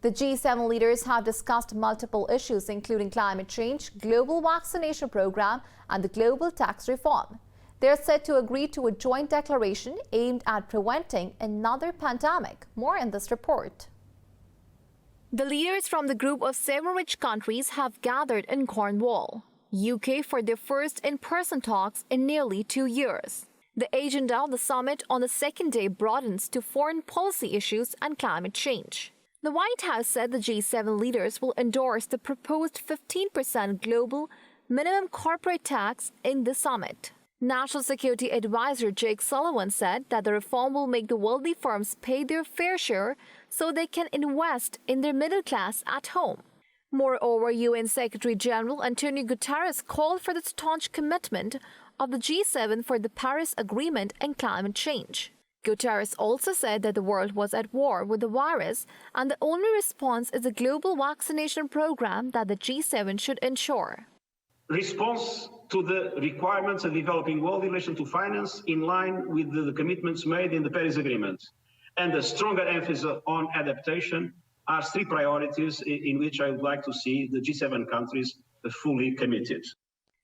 The G7 leaders have discussed multiple issues, including climate change, global vaccination program, and the global tax reform. They are set to agree to a joint declaration aimed at preventing another pandemic. More in this report. The leaders from the group of 7 rich countries have gathered in Cornwall, UK, for their first in-person talks in nearly 2 years. The agenda of the summit on the second day broadens to foreign policy issues and climate change. The White House said the G7 leaders will endorse the proposed 15% global minimum corporate tax in the summit. National Security Advisor Jake Sullivan said that the reform will make the wealthy firms pay their fair share so they can invest in their middle class at home. Moreover, UN Secretary General Antonio Guterres called for the staunch commitment of the G7 for the Paris Agreement and climate change. Guterres also said that the world was at war with the virus and the only response is a global vaccination program that the G7 should ensure. Response to the requirements of the developing world in relation to finance in line with the commitments made in the Paris Agreement and a stronger emphasis on adaptation are 3 priorities in which I would like to see the G7 countries fully committed.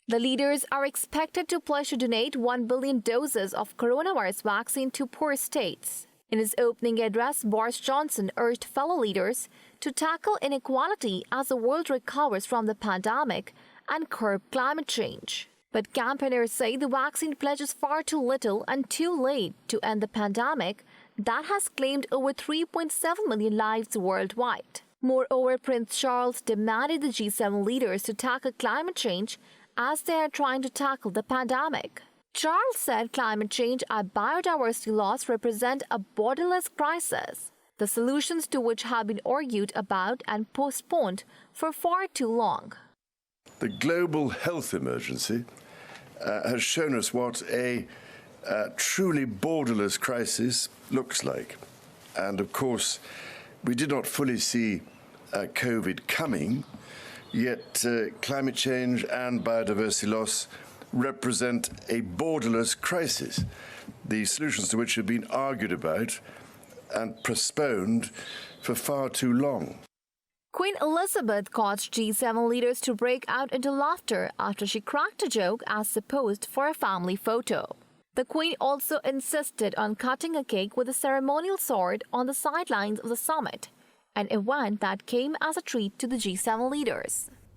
The leaders are expected to pledge to donate 1 billion doses of coronavirus vaccine to poor states. In his opening address, Boris Johnson urged fellow leaders to tackle inequality as the world recovers from the pandemic and curb climate change. But campaigners say the vaccine pledges far too little and too late to end the pandemic that has claimed over 3.7 million lives worldwide. Moreover, Prince Charles demanded the G7 leaders to tackle climate change as they are trying to tackle the pandemic. Charles said climate change and biodiversity loss represent a borderless crisis, the solutions to which have been argued about and postponed for far too long. The global health emergency has shown us what a truly borderless crisis looks like. And of course, we did not fully see COVID coming, yet climate change and biodiversity loss represent a borderless crisis, the solutions to which have been argued about and postponed for far too long. Queen Elizabeth caused G7 leaders to break out into laughter after she cracked a joke as the pose for a family photo. The Queen also insisted on cutting a cake with a ceremonial sword on the sidelines of the summit, an event that came as a treat to the G7 leaders.